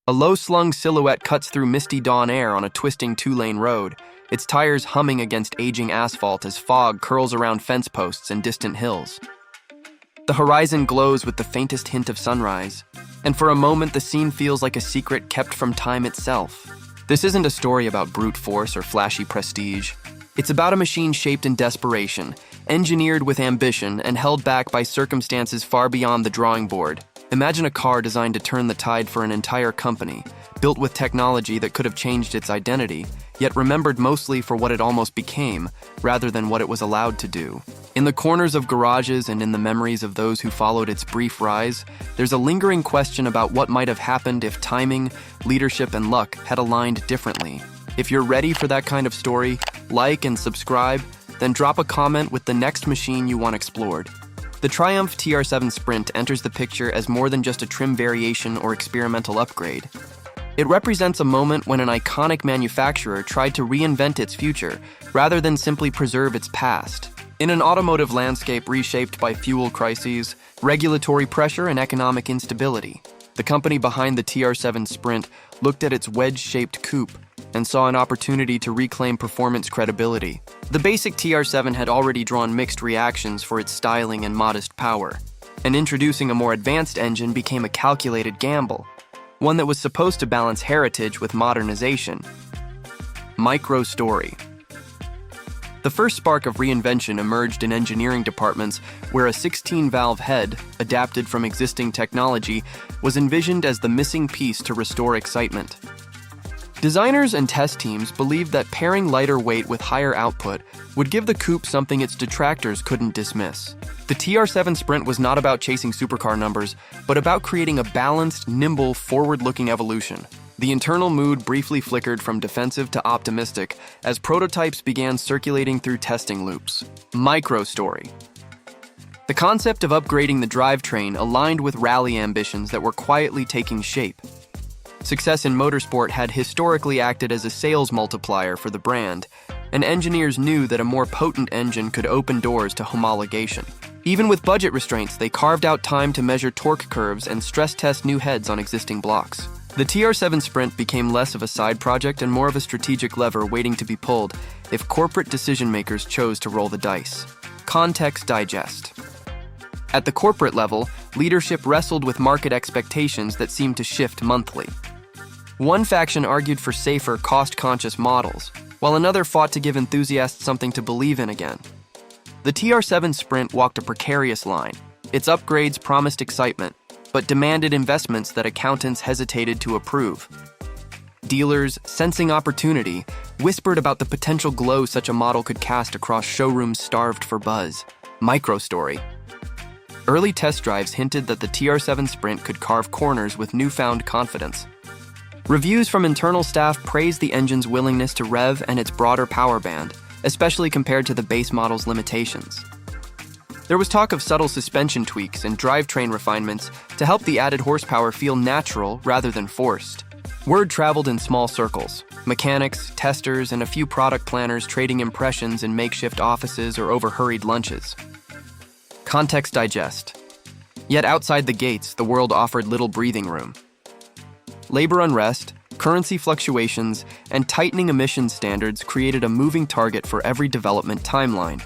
A low-slung silhouette cuts through misty dawn air on a twisting two-lane road, its tires humming against aging asphalt as fog curls around fence posts and distant hills. The horizon glows with the faintest hint of sunrise, and for a moment the scene feels like a secret kept from time itself. This isn't a story about brute force or flashy prestige. It's about a machine shaped in desperation, engineered with ambition, and held back by circumstances far beyond the drawing board. Imagine a car designed to turn the tide for an entire company, built with technology that could have changed its identity, yet remembered mostly for what it almost became, rather than what it was allowed to do. In the corners of garages and in the memories of those who followed its brief rise, there's a lingering question about what might have happened if timing, leadership, and luck had aligned differently. If you're ready for that kind of story, like and subscribe, then drop a comment with the next machine you want explored. The Triumph TR7 Sprint enters the picture as more than just a trim variation or experimental upgrade. It represents a moment when an iconic manufacturer tried to reinvent its future, rather than simply preserve its past. In an automotive landscape reshaped by fuel crises, regulatory pressure, and economic instability, the company behind the TR7 Sprint looked at its wedge-shaped coupe and saw an opportunity to reclaim performance credibility. The basic TR7 had already drawn mixed reactions for its styling and modest power, and introducing a more advanced engine became a calculated gamble, one that was supposed to balance heritage with modernization. Micro story. The first spark of reinvention emerged in engineering departments where a 16-valve head, adapted from existing technology, was envisioned as the missing piece to restore excitement. Designers and test teams believed that pairing lighter weight with higher output would give the coupe something its detractors couldn't dismiss. The TR7 Sprint was not about chasing supercar numbers, but about creating a balanced, nimble, forward-looking evolution. The internal mood briefly flickered from defensive to optimistic as prototypes began circulating through testing loops. Micro story. The concept of upgrading the drivetrain aligned with rally ambitions that were quietly taking shape. Success in motorsport had historically acted as a sales multiplier for the brand, and engineers knew that a more potent engine could open doors to homologation. Even with budget restraints, they carved out time to measure torque curves and stress test new heads on existing blocks. The TR7 Sprint became less of a side project and more of a strategic lever waiting to be pulled if corporate decision-makers chose to roll the dice. Context digest. At the corporate level, leadership wrestled with market expectations that seemed to shift monthly. One faction argued for safer, cost-conscious models, while another fought to give enthusiasts something to believe in again. The TR7 Sprint walked a precarious line. Its upgrades promised excitement, but demanded investments that accountants hesitated to approve. Dealers, sensing opportunity, whispered about the potential glow such a model could cast across showrooms starved for buzz. Microstory. Early test drives hinted that the TR7 Sprint could carve corners with newfound confidence. Reviews from internal staff praised the engine's willingness to rev and its broader power band, especially compared to the base model's limitations. There was talk of subtle suspension tweaks and drivetrain refinements to help the added horsepower feel natural rather than forced. Word traveled in small circles, mechanics, testers, and a few product planners trading impressions in makeshift offices or over hurried lunches. Context digest. Yet outside the gates, the world offered little breathing room. Labor unrest, currency fluctuations, and tightening emissions standards created a moving target for every development timeline.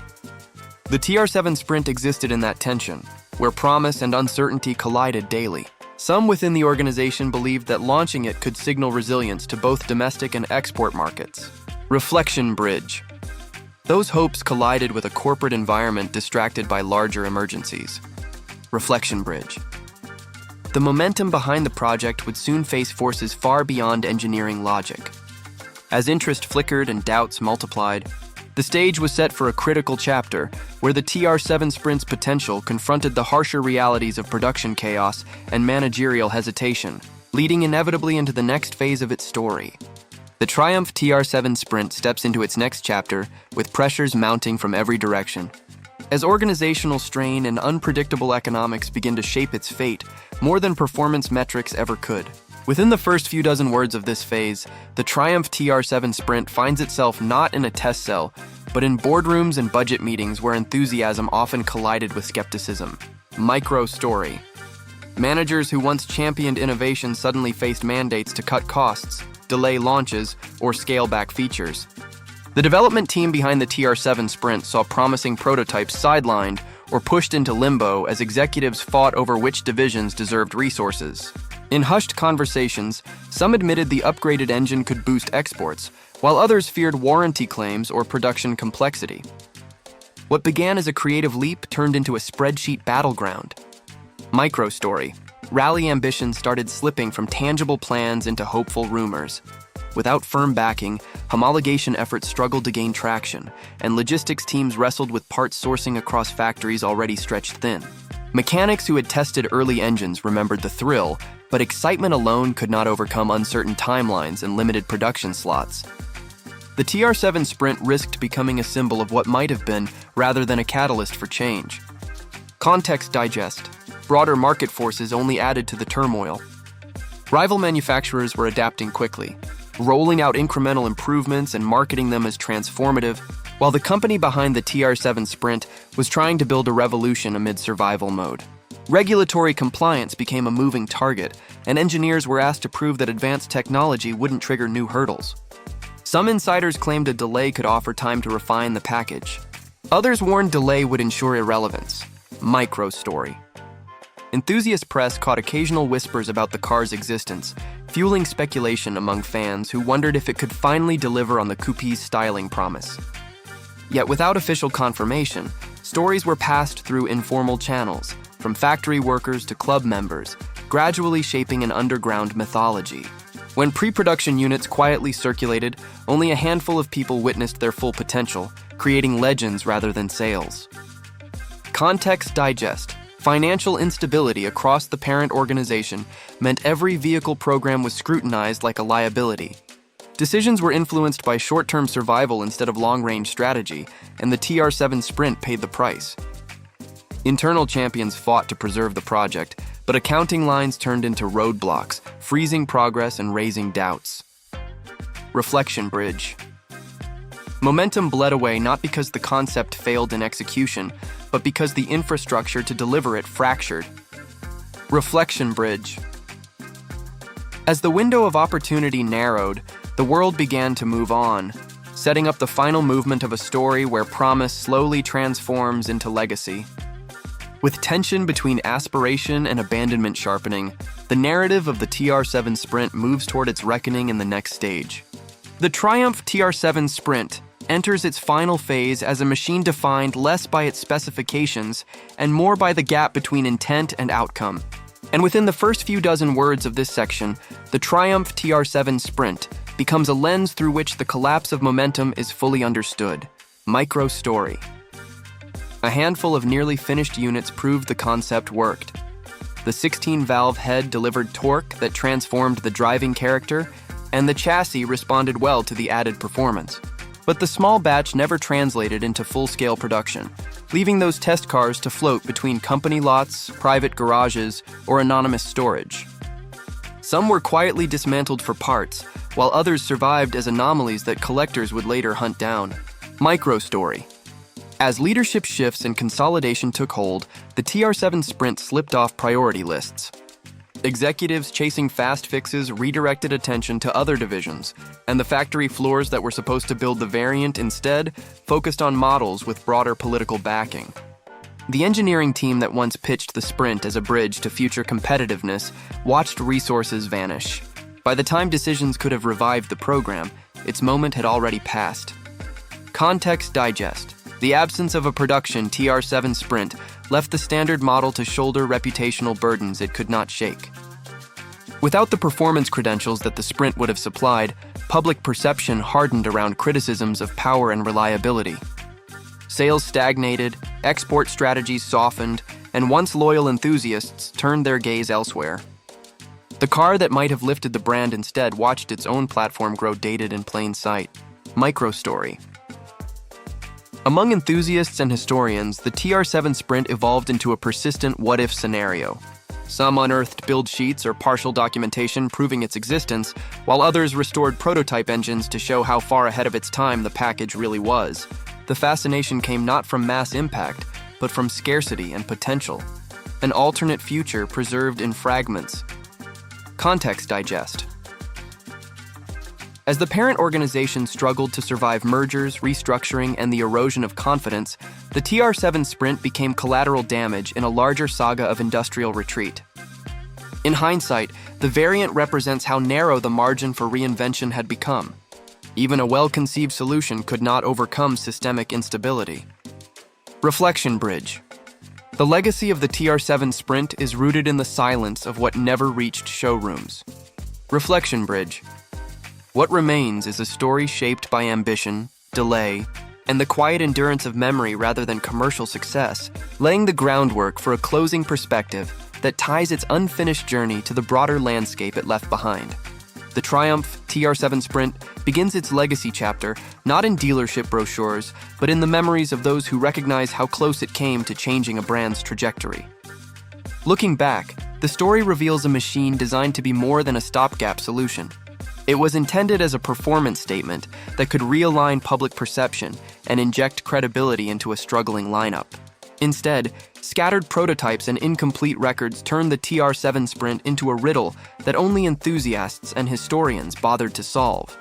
The TR7 Sprint existed in that tension, where promise and uncertainty collided daily. Some within the organization believed that launching it could signal resilience to both domestic and export markets. Reflection bridge. Those hopes collided with a corporate environment distracted by larger emergencies. Reflection bridge. The momentum behind the project would soon face forces far beyond engineering logic. As interest flickered and doubts multiplied, the stage was set for a critical chapter where the TR7 Sprint's potential confronted the harsher realities of production chaos and managerial hesitation, leading inevitably into the next phase of its story. The Triumph TR7 Sprint steps into its next chapter with pressures mounting from every direction. As organizational strain and unpredictable economics begin to shape its fate, more than performance metrics ever could. Within the first few dozen words of this phase, the Triumph TR7 Sprint finds itself not in a test cell, but in boardrooms and budget meetings where enthusiasm often collided with skepticism. Micro story. Managers who once championed innovation suddenly faced mandates to cut costs, delay launches, or scale back features. The development team behind the TR7 Sprint saw promising prototypes sidelined or pushed into limbo as executives fought over which divisions deserved resources. In hushed conversations, some admitted the upgraded engine could boost exports, while others feared warranty claims or production complexity. What began as a creative leap turned into a spreadsheet battleground. Microstory. Rally ambitions started slipping from tangible plans into hopeful rumors. Without firm backing, homologation efforts struggled to gain traction, and logistics teams wrestled with parts sourcing across factories already stretched thin. Mechanics who had tested early engines remembered the thrill, but excitement alone could not overcome uncertain timelines and limited production slots. The TR7 Sprint risked becoming a symbol of what might have been, rather than a catalyst for change. Context digest. Broader market forces only added to the turmoil. Rival manufacturers were adapting quickly, rolling out incremental improvements and marketing them as transformative, while the company behind the TR7 Sprint was trying to build a revolution amid survival mode. Regulatory compliance became a moving target, and engineers were asked to prove that advanced technology wouldn't trigger new hurdles. Some insiders claimed a delay could offer time to refine the package. Others warned delay would ensure irrelevance. Microstory. Enthusiast press caught occasional whispers about the car's existence, fueling speculation among fans who wondered if it could finally deliver on the coupe's styling promise. Yet without official confirmation, stories were passed through informal channels, from factory workers to club members, gradually shaping an underground mythology. When pre-production units quietly circulated, only a handful of people witnessed their full potential, creating legends rather than sales. Context digest. Financial instability across the parent organization meant every vehicle program was scrutinized like a liability. Decisions were influenced by short-term survival instead of long-range strategy, and the TR7 Sprint paid the price. Internal champions fought to preserve the project, but accounting lines turned into roadblocks, freezing progress and raising doubts. Reflection bridge. Momentum bled away not because the concept failed in execution, but because the infrastructure to deliver it fractured. Reflection bridge. As the window of opportunity narrowed, the world began to move on, setting up the final movement of a story where promise slowly transforms into legacy. With tension between aspiration and abandonment sharpening, the narrative of the TR7 Sprint moves toward its reckoning in the next stage. The Triumph TR7 Sprint enters its final phase as a machine defined less by its specifications and more by the gap between intent and outcome. And within the first few dozen words of this section, the Triumph TR7 Sprint becomes a lens through which the collapse of momentum is fully understood. Microstory. A handful of nearly finished units proved the concept worked. The 16-valve head delivered torque that transformed the driving character, and the chassis responded well to the added performance. But the small batch never translated into full-scale production, leaving those test cars to float between company lots, private garages, or anonymous storage. Some were quietly dismantled for parts, while others survived as anomalies that collectors would later hunt down. Microstory. As leadership shifts and consolidation took hold, the TR7 Sprint slipped off priority lists. Executives chasing fast fixes redirected attention to other divisions, and the factory floors that were supposed to build the variant instead focused on models with broader political backing. The engineering team that once pitched the Sprint as a bridge to future competitiveness watched resources vanish. By the time decisions could have revived the program, its moment had already passed. Context digest. The absence of a production TR7 Sprint left the standard model to shoulder reputational burdens it could not shake. Without the performance credentials that the Sprint would have supplied, public perception hardened around criticisms of power and reliability. Sales stagnated, export strategies softened, and once loyal enthusiasts turned their gaze elsewhere. The car that might have lifted the brand instead watched its own platform grow dated in plain sight. Microstory. Among enthusiasts and historians, the TR7 Sprint evolved into a persistent what-if scenario. Some unearthed build sheets or partial documentation proving its existence, while others restored prototype engines to show how far ahead of its time the package really was. The fascination came not from mass impact, but from scarcity and potential. an alternate future preserved in fragments. Context digest. As the parent organization struggled to survive mergers, restructuring, and the erosion of confidence, the TR-7 Sprint became collateral damage in a larger saga of industrial retreat. In hindsight, the variant represents how narrow the margin for reinvention had become. Even a well-conceived solution could not overcome systemic instability. Reflection bridge. The legacy of the TR-7 Sprint is rooted in the silence of what never reached showrooms. Reflection bridge. What remains is a story shaped by ambition, delay, and the quiet endurance of memory rather than commercial success, laying the groundwork for a closing perspective that ties its unfinished journey to the broader landscape it left behind. The Triumph TR-7 Sprint begins its legacy chapter not in dealership brochures, but in the memories of those who recognize how close it came to changing a brand's trajectory. Looking back, the story reveals a machine designed to be more than a stopgap solution. It was intended as a performance statement that could realign public perception and inject credibility into a struggling lineup. Instead, scattered prototypes and incomplete records turned the TR-7 Sprint into a riddle that only enthusiasts and historians bothered to solve.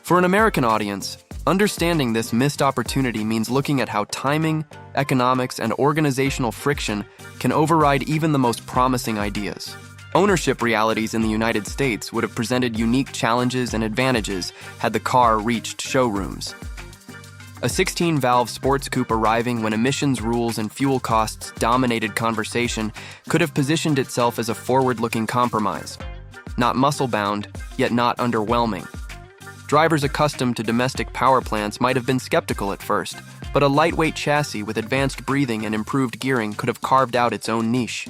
For an American audience, understanding this missed opportunity means looking at how timing, economics, and organizational friction can override even the most promising ideas. Ownership realities in the United States would have presented unique challenges and advantages had the car reached showrooms. A 16-valve sports coupe arriving when emissions rules and fuel costs dominated conversation could have positioned itself as a forward-looking compromise. Not muscle-bound, yet not underwhelming. Drivers accustomed to domestic power plants might have been skeptical at first, but a lightweight chassis with advanced breathing and improved gearing could have carved out its own niche.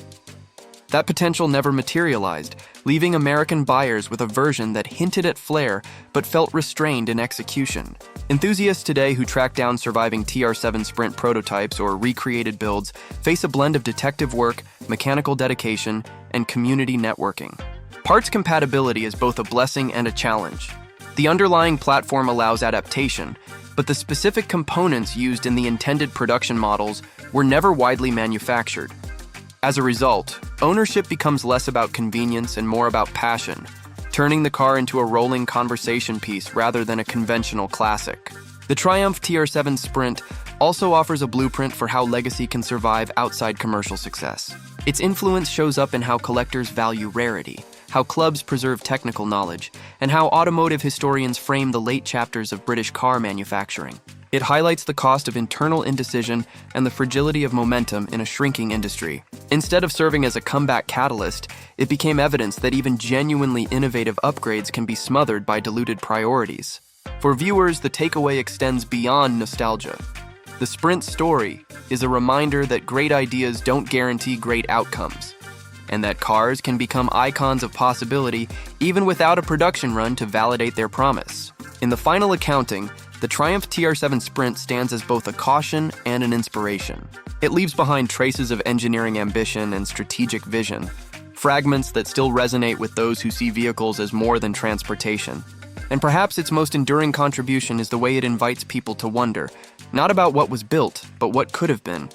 That potential never materialized, leaving American buyers with a version that hinted at flair but felt restrained in execution. Enthusiasts today who track down surviving TR-7 Sprint prototypes or recreated builds face a blend of detective work, mechanical dedication, and community networking. Parts compatibility is both a blessing and a challenge. The underlying platform allows adaptation, but the specific components used in the intended production models were never widely manufactured. As a result, ownership becomes less about convenience and more about passion, turning the car into a rolling conversation piece rather than a conventional classic. The Triumph TR-7 Sprint also offers a blueprint for how legacy can survive outside commercial success. Its influence shows up in how collectors value rarity, how clubs preserve technical knowledge, and how automotive historians frame the late chapters of British car manufacturing. It highlights the cost of internal indecision and the fragility of momentum in a shrinking industry. Instead of serving as a comeback catalyst, it became evidence that even genuinely innovative upgrades can be smothered by diluted priorities. For viewers, the takeaway extends beyond nostalgia. The Sprint story is a reminder that great ideas don't guarantee great outcomes, and that cars can become icons of possibility even without a production run to validate their promise. In the final accounting, the Triumph TR-7 Sprint stands as both a caution and an inspiration. It leaves behind traces of engineering ambition and strategic vision, fragments that still resonate with those who see vehicles as more than transportation. And perhaps its most enduring contribution is the way it invites people to wonder, not about what was built, but what could have been.